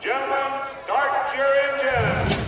Gentlemen, start your engines.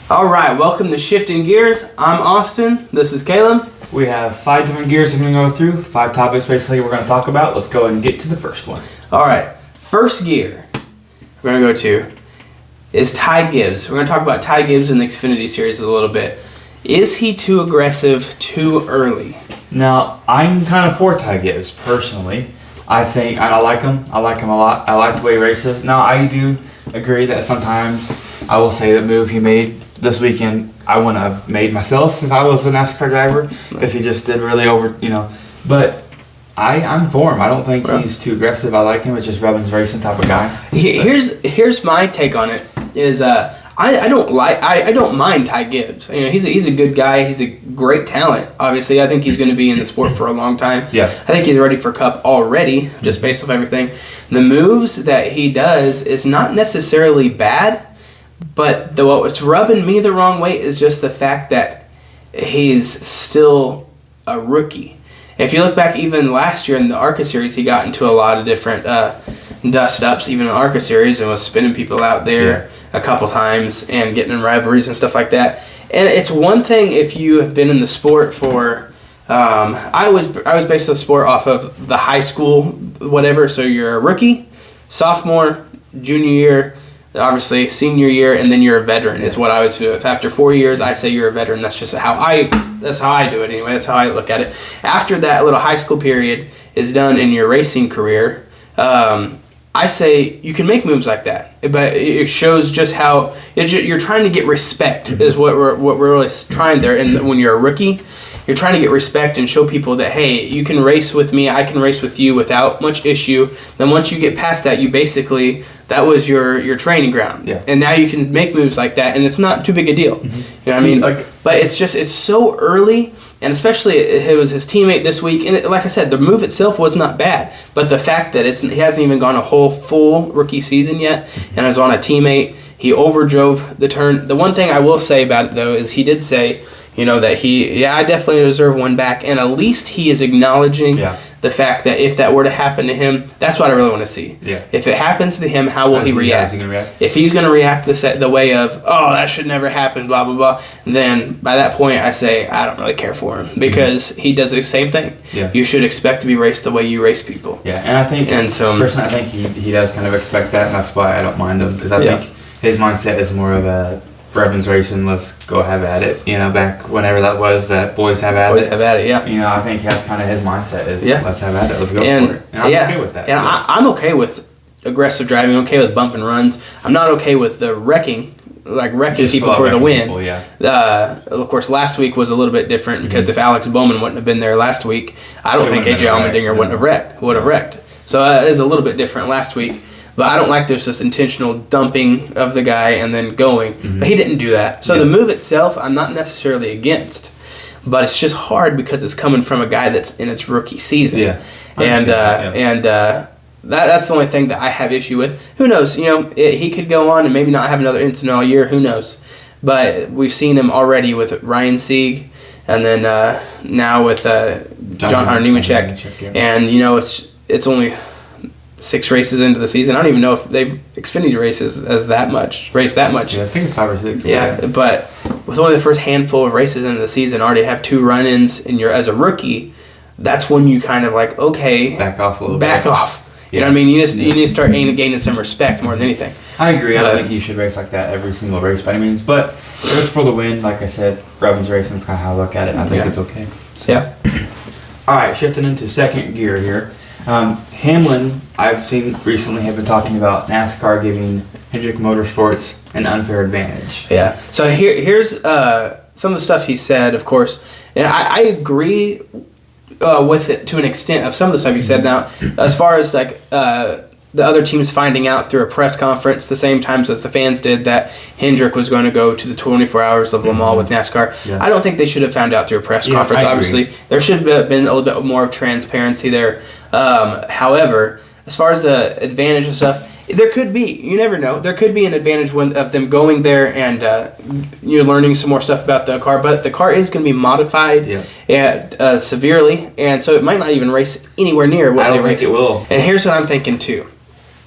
All right, welcome to Shifting Gears. I'm Austin. This is Caleb. We have 5 different gears we're going to go through, 5 topics basically we're going to talk about. Let's go ahead and get to the first one. All right, first gear we're going to go to is Ty Gibbs. We're going to talk about Ty Gibbs in the Xfinity Series a little bit. Is he too aggressive too early? Now, I'm kind of for Ty Gibbs, personally. I think, I like him. I like him a lot. I like the way he races. Now, I do agree that sometimes I will say the move he made this weekend, I wouldn't have made myself if I was a NASCAR driver, because he just did really but I'm for him. I don't think he's too aggressive. I like him. It's just Robbins racing type of guy. Here's my take on it. Is I don't mind Ty Gibbs. You know, he's a good guy. He's a great talent. Obviously, I think he's going to be in the sport for a long time. Yeah. I think he's ready for Cup already, just based off everything. The moves that he does is not necessarily bad, but what's rubbing me the wrong way is just the fact that he's still a rookie. If you look back even last year in the ARCA Series, he got into a lot of different dust-ups, even in the ARCA Series, and was spinning people out there a couple times and getting in rivalries and stuff like that. And it's one thing if you have been in the sport for I was based the sport off of the high school whatever, so you're a rookie, sophomore, junior year, obviously senior year, and then you're a veteran is what I always do. If after 4 years I say you're a veteran, that's just how I do it anyway. That's how I look at it. After that little high school period is done in your racing career, I say you can make moves like that, but it shows just how you're trying to get respect is what we're really trying there. And when you're a rookie, you're trying to get respect and show people that, hey, you can race with me, I can race with you without much issue. Then once you get past that, that was your training ground. Yeah. And now you can make moves like that, and it's not too big a deal. Mm-hmm. You know what I mean? But it's so early, and especially it was his teammate this week. And like I said, the move itself was not bad, but the fact that he hasn't even gone a whole full rookie season yet, and is on a teammate, he overdrove the turn. The one thing I will say about it, though, is he did say, you know, that I definitely deserve one back, and at least he is acknowledging the fact that if that were to happen to him, that's what I really want to see. Yeah. If it happens to him, how will he react? If he's going to react the way of, oh, that should never happen, blah, blah, blah, then by that point I say I don't really care for him, because he does the same thing. Yeah. You should expect to be raced the way you race people. Yeah, and I think, personally, I think he does kind of expect that, and that's why I don't mind him, because I think his mindset is more of a Robbins racing, let's go have at it. You know, back whenever that was, that boys have at it. Yeah. You know, I think that's kind of his mindset is, let's have at it, let's go for it. And I'm okay with that. And I'm okay with aggressive driving, okay with bump and runs. I'm not okay with the wrecking people for the win. People, of course, last week was a little bit different, because if Alex Bowman wouldn't have been there last week, I don't think AJ Allmendinger would have wrecked. So it is a little bit different last week. But I don't like there's this intentional dumping of the guy and then going. Mm-hmm. But he didn't do that. So the move itself, I'm not necessarily against. But it's just hard because it's coming from a guy that's in his rookie season. Yeah. That's the only thing that I have issue with. Who knows? You know, he could go on and maybe not have another incident all year. Who knows? But we've seen him already with Ryan Sieg, and then now with John Hunter Nemechek. And, you know, it's only 6 races into the season. I don't even know if they've Xfinity races raced that much. Yeah, I think it's 5 or 6. Yeah, but with only the first handful of races into the season, already have 2 run-ins, and you're as a rookie, that's when you kind of like, okay, back off a little bit. Back off. You know what I mean? You need to start gaining some respect more than anything. I agree. I don't think you should race like that every single race by any means. But if it's for the win, like I said, Robbins racing is kind of how I look at it, and I think it's okay. So. Yeah. All right, shifting into second gear here. Hamlin, I've seen recently, have been talking about NASCAR giving Hendrick Motorsports an unfair advantage. Yeah. So here's some of the stuff he said, of course. And I agree with it to an extent of some of the stuff you said. Now, as far as like the other teams finding out through a press conference the same times as the fans did that Hendrick was going to go to the 24 Hours of Le Mans with NASCAR, I don't think they should have found out through a press conference. Obviously, there should have been a little bit more of transparency there. However, as far as the advantage and stuff, there could be. You never know. There could be an advantage of them going there and you're learning some more stuff about the car. But the car is going to be modified severely, and so it might not even race anywhere near what they race. I don't think it will. And here's what I'm thinking too.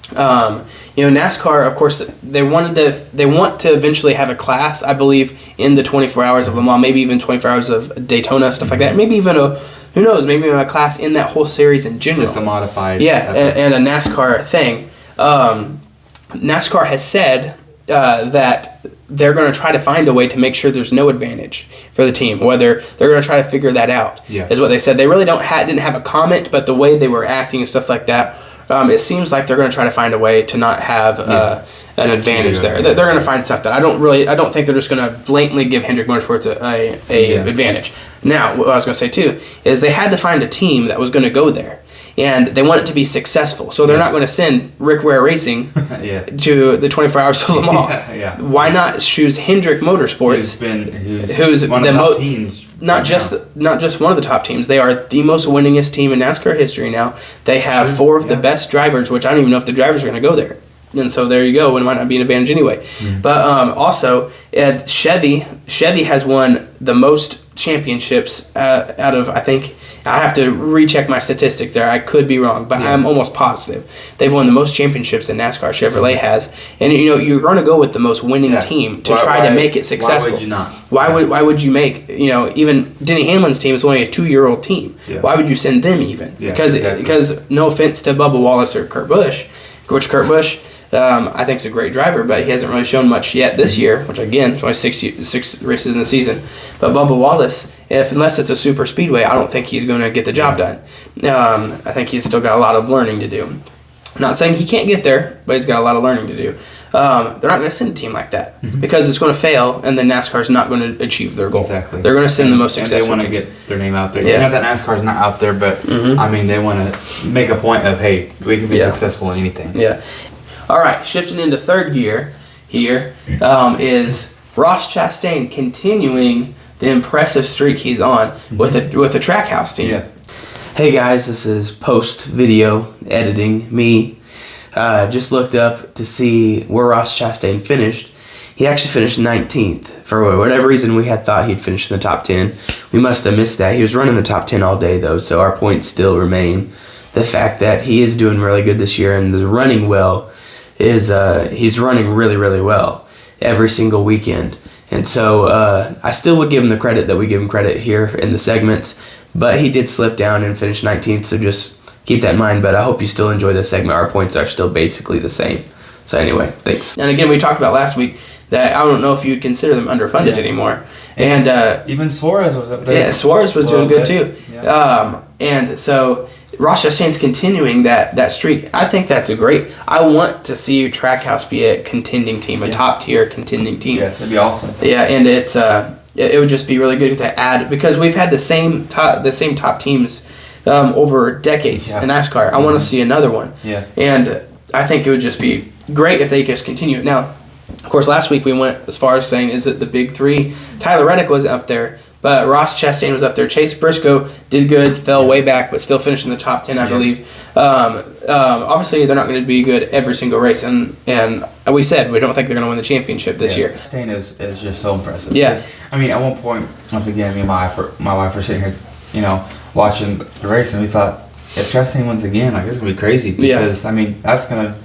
NASCAR, of course, they want to eventually have a class, I believe, in the 24 Hours of Le Mans, maybe even 24 Hours of Daytona, stuff like that. Maybe even who knows, maybe even a class in that whole series in general. Just a modified. Yeah, and a NASCAR thing. NASCAR has said that they're going to try to find a way to make sure there's no advantage for the team. Whether they're going to try to figure that out is what they said. They really didn't have a comment, but the way they were acting and stuff like that, it seems like they're going to try to find a way to not have an advantage there. They're going to find something. I don't think they're just going to blatantly give Hendrick Motorsports a advantage. Now, what I was going to say too is they had to find a team that was going to go there. And they want it to be successful, so they're not going to send Rick Ware Racing to the 24 Hours of Le Mans. Why not choose Hendrick Motorsports, who's one of the top teams? Not just one of the top teams. They are the most winningest team in NASCAR history now. They have four of the best drivers, which I don't even know if the drivers are going to go there. And so there you go. It might not be an advantage anyway. But also, Chevy has won the most championships out of, I think, I have to recheck my statistics there. I could be wrong, but I'm almost positive. They've won the most championships in NASCAR. Chevrolet has. And, you're going to go with the most winning team to try to make it successful. Why would you not? Why would you make, even Denny Hamlin's team is only a 2-year-old team. Why would you send them even? Because no offense to Bubba Wallace or Kurt Busch, Kurt Busch, I think is a great driver, but he hasn't really shown much yet this year, which again, it's only 6 races in the season. But Bubba Wallace, unless it's a super speedway, I don't think he's going to get the job done. I think he's still got a lot of learning to do. I'm not saying he can't get there, but he's got a lot of learning to do. They're not going to send a team like that because it's going to fail, and then NASCAR's not going to achieve their goal. Exactly. They're going to send the most successful team. They want to get their name out there. Not that NASCAR's not out there, but they want to make a point of, hey, we can be successful in anything. Yeah. All right, shifting into third gear here is Ross Chastain continuing the impressive streak he's on with the Trackhouse team. Yeah. Hey guys, this is post-video editing. Me just looked up to see where Ross Chastain finished. He actually finished 19th. For whatever reason, we had thought he'd finish in the top 10. We must have missed that. He was running the top 10 all day, though, so our points still remain. The fact that he is doing really good this year and is running well is he's running really, really well every single weekend. And so I still would give him the credit that we give him credit here in the segments, but he did slip down and finish 19th, so just keep that in mind. But I hope you still enjoy this segment. Our points are still basically the same. So anyway, thanks. And again, we talked about last week that I don't know if you'd consider them underfunded anymore. And even Suarez was up there. Yeah, Suarez was doing good too. Yeah. And so Ross Chastain's continuing that streak. I think that's a great. I want to see Trackhouse be a contending team, a top tier contending team. Yeah, that'd be awesome. Yeah, and it would just be really good to add, because we've had the same top teams over decades in NASCAR. I want to see another one. Yeah, and I think it would just be great if they just continue. Now, of course, last week we went as far as saying, is it the big three? Tyler Reddick was up there, but Ross Chastain was up there. Chase Briscoe did good, fell way back, but still finished in the top 10, I believe. Obviously, they're not going to be good every single race, and we said we don't think they're going to win the championship this year. Chastain is just so impressive. Yeah. I mean, at one point, once again, me and my wife were sitting here, watching the race, and we thought, if Chastain wins again, like, this is going to be crazy, because, I mean, that's going to,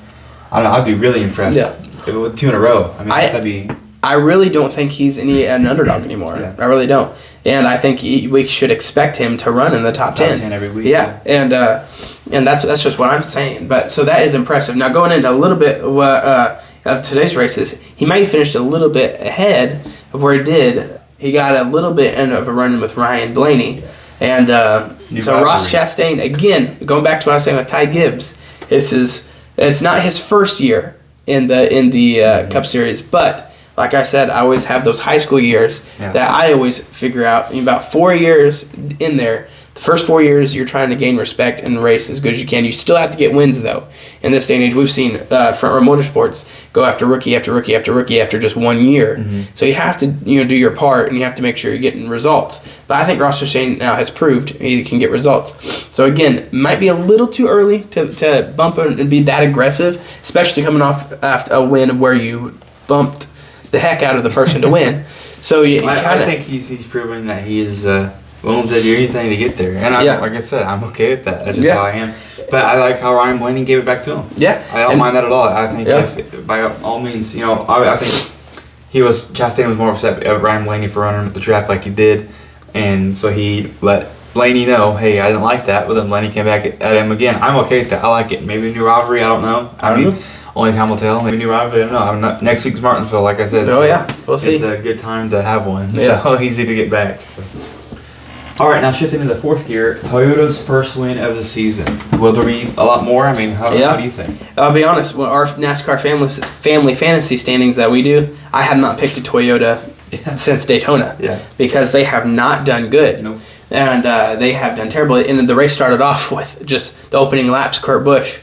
I don't know, I'd be really impressed. Yeah. With 2 in a row. I mean, that'd be... I really don't think he's an underdog anymore. Yeah. I really don't. And I think we should expect him to run in the top 10. Top 10 every week. Yeah. And that's just what I'm saying. But so that is impressive. Now, going into a little bit of today's races, he might have finished a little bit ahead of where he did. He got a little bit of a run with Ryan Blaney. And so Ross Chastain, again, going back to what I was saying with Ty Gibbs, it's not his first year in the Cup Series, but like I said, I always have those high school years that I always figure out. About 4 years in there, the First 4 years, you're trying to gain respect and race as good as you can. You still have to get wins, though. In this day and age, we've seen Front Row Motorsports go after rookie after rookie after rookie after just 1 year. So you have to do your part, and you have to make sure you're getting results. But I think Ross Chastain now has proved he can get results. So again, might be a little too early to bump and be that aggressive, especially coming off after a win where you bumped the heck out of the person to win. So I think he's proven that he is willing to do anything to get there. And like I said, I'm okay with that. That's just how I am. But I like how Ryan Blaney gave it back to him. Yeah. I don't mind that at all. I think if, by all means, I think Chastain was more upset at Ryan Blaney for running up the track like he did. And so he let Blaney know, hey, I didn't like that. But then Blaney came back at him again. I'm okay with that. I like it. Maybe a new rivalry. I don't know. I mean, only time will tell. Maybe new rivalry. I don't know. Next week's Martinsville, like I said. Oh, yeah. We'll see. It's a good time to have one. Yeah. So easy to get back. So. All right, now shifting to the fourth gear, Toyota's first win of the season. Will there be a lot more? I mean, how do you think? I'll be honest. Our NASCAR family fantasy standings that we do, I have not picked a Toyota since Daytona because they have not done good. Nope. And they have done terrible. And the race started off with just the opening laps. Kurt Busch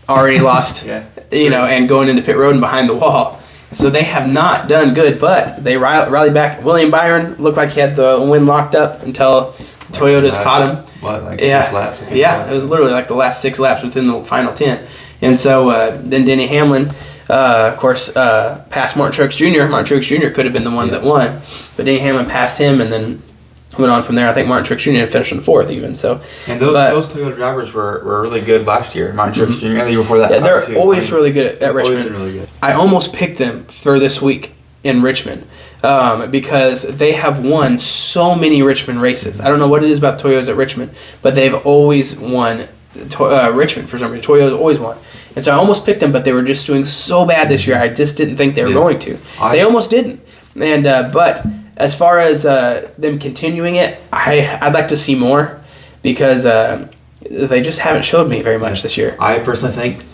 already lost, and going into pit road and behind the wall. So they have not done good, but they rallied back. William Byron looked like he had the win locked up until Toyota's caught him. 6 laps? It was literally like the last 6 laps within the final 10. And so then Denny Hamlin, of course, passed Martin Truex Jr. Martin Truex Jr. could have been the one that won, but Denny Hamlin passed him and then went on from there. I think Martin Truex Jr. finished in 4th even. So, and those Toyota drivers were really good last year. Martin Truex Jr. and the year before that. Yeah, they're always really good at Richmond. Really good. I almost picked them for this week in Richmond because they have won so many Richmond races. I don't know what it is about Toyotas at Richmond, but they've always won Richmond for some reason. Toyota's always won. And so I almost picked them, but they were just doing so bad this year. I just didn't think they were going to. They almost didn't. And but as far as them continuing it, I'd like to see more because they just haven't showed me very much this year. I personally think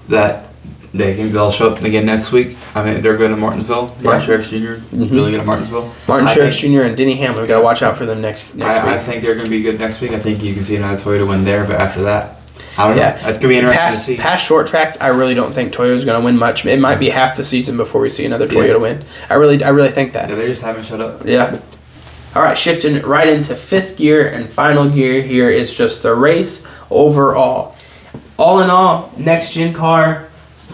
that they'll show up again next week. I mean, they're good at Martinsville. Martin Truex Jr. Really good at Martinsville. Martin Truex Jr. and Denny Hamlin. We got to watch out for them next week. I think they're going to be good next week. I think you can see another Toyota win there, but after that, I don't know. That's going to be interesting to see. Past short tracks, I really don't think Toyota's going to win much. It might be half the season before we see another Toyota win. I really think that. Yeah, they just haven't showed up. Yeah. All right, shifting right into 5th gear and final gear here is just the race overall. All in all, next-gen car,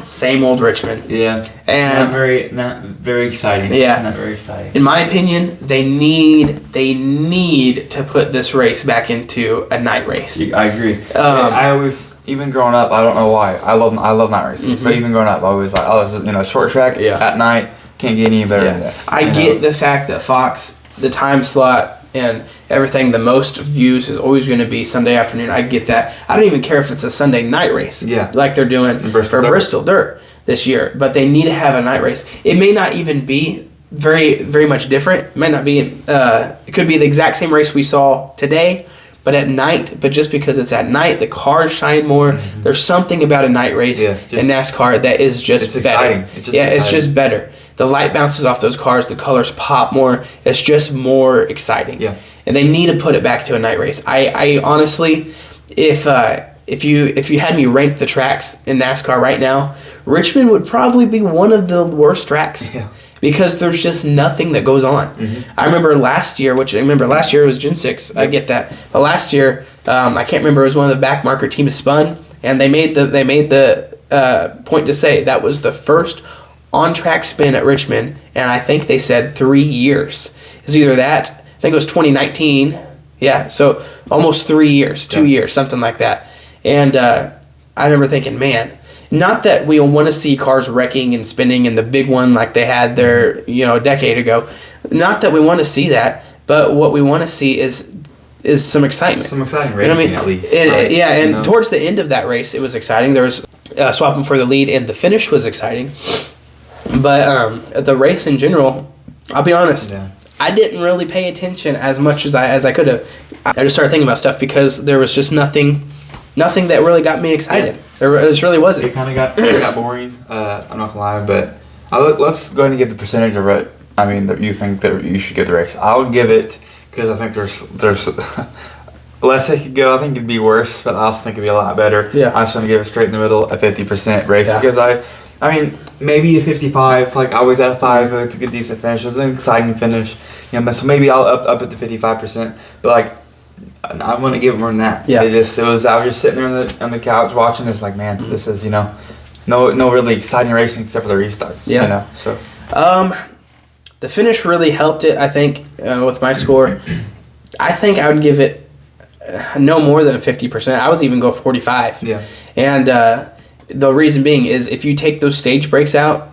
same old Richmond. Yeah. And not very exciting. Yeah. Not very exciting. In my opinion, they need to put this race back into a night race. I agree. I always, even growing up, I don't know why, I love night races. So even growing up, I was like, this is short track at night, can't get any better than this. I get the fact that Fox, the time slot and everything, the most views is always going to be Sunday afternoon. I get that. I don't even care if it's a Sunday night race, like they're doing for Bristol Dirt this year. But they need to have a night race. It may not even be very, very much different. It might not be. It could be the exact same race we saw today, but at night. But just because it's at night, the cars shine more. There's something about a night race in NASCAR that is just better. It's just better. The light bounces off those cars. The colors pop more. It's just more exciting. Yeah. And they need to put it back to a night race. I honestly, if you had me rank the tracks in NASCAR right now, Richmond would probably be one of the worst tracks. Yeah. Because there's just nothing that goes on. I remember last year it was Gen 6. I get that. But last year, I can't remember, it was one of the back marker teams spun, and they made the point to say that was the first on-track spin at Richmond, and I think they said 3 years. It's either that, I think it was 2019. Yeah, so almost 3 years, 2 years, something like that. And I remember thinking, man, not that we want to see cars wrecking and spinning in the big one like they had there, a decade ago. Not that we want to see that, but what we want to see is some excitement. Some exciting racing, at least. Towards the end of that race, it was exciting. There was swapping for the lead, and the finish was exciting. But the race in general, I'll be honest, I didn't really pay attention as much as I could have. I just started thinking about stuff because there was just nothing that really got me excited. There just really wasn't. It kind of got boring. I'm not gonna lie, but let's go ahead and give the percentage of it. I mean, that you think that you should get the race. I would give it, because I think there's less it could go, I think it'd be worse, but I also think it'd be a lot better. Yeah. I'm just gonna give it straight in the middle, a 50% race, Yeah. because I mean, maybe a 55. Like I was at a 5. It's a good, decent finish. It was an exciting finish. But so maybe I'll up it to 55%. But like, I want to give it more than that. Yeah. I was just sitting there on the couch watching. It's like, man, this is no really exciting racing except for the restarts. Yeah. So. The finish really helped it, I think, with my score. I think I would give it no more than 50%. I was even go 45. Yeah. And the reason being is if you take those stage breaks out,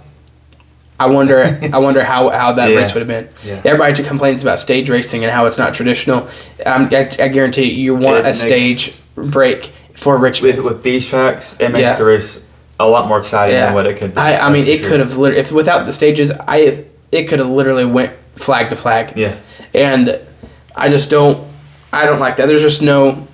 I wonder how that race would have been. Yeah. Everybody complains about stage racing and how it's not traditional. I guarantee you want a stage break for Richmond. With these tracks, it makes the race a lot more exciting than what it could be. I mean, it could have if without the stages, it could have literally went flag to flag. Yeah. And I don't like that. There's just no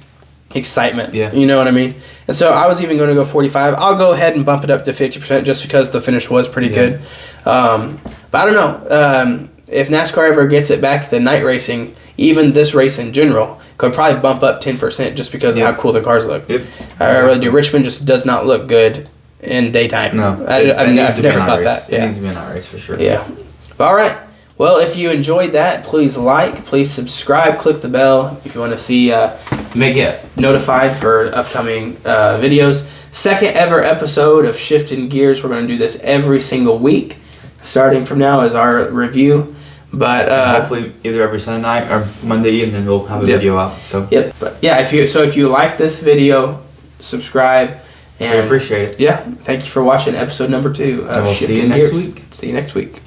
excitement. Yeah. You know what I mean? And so I was even going to go 45. I'll go ahead and bump it up to 50% just because the finish was pretty good. But I don't know. If NASCAR ever gets it back to night racing, even this race in general could probably bump up 10% just because of how cool the cars look. Yep. I really do. Richmond just does not look good in daytime. No. I've never thought that. It needs to be a night race for sure. Yeah. But all right. Well, if you enjoyed that, please like, please subscribe, click the bell if you want to see, get notified for upcoming videos. Second ever episode of Shifting Gears. We're going to do this every single week, starting from now as our review. But hopefully either every Sunday night or Monday evening we'll have a video out. So But yeah, if you like this video, subscribe. And I appreciate it. Yeah, thank you for watching episode number 2 of And we'll see you Shifting next Gears. week. See you next week.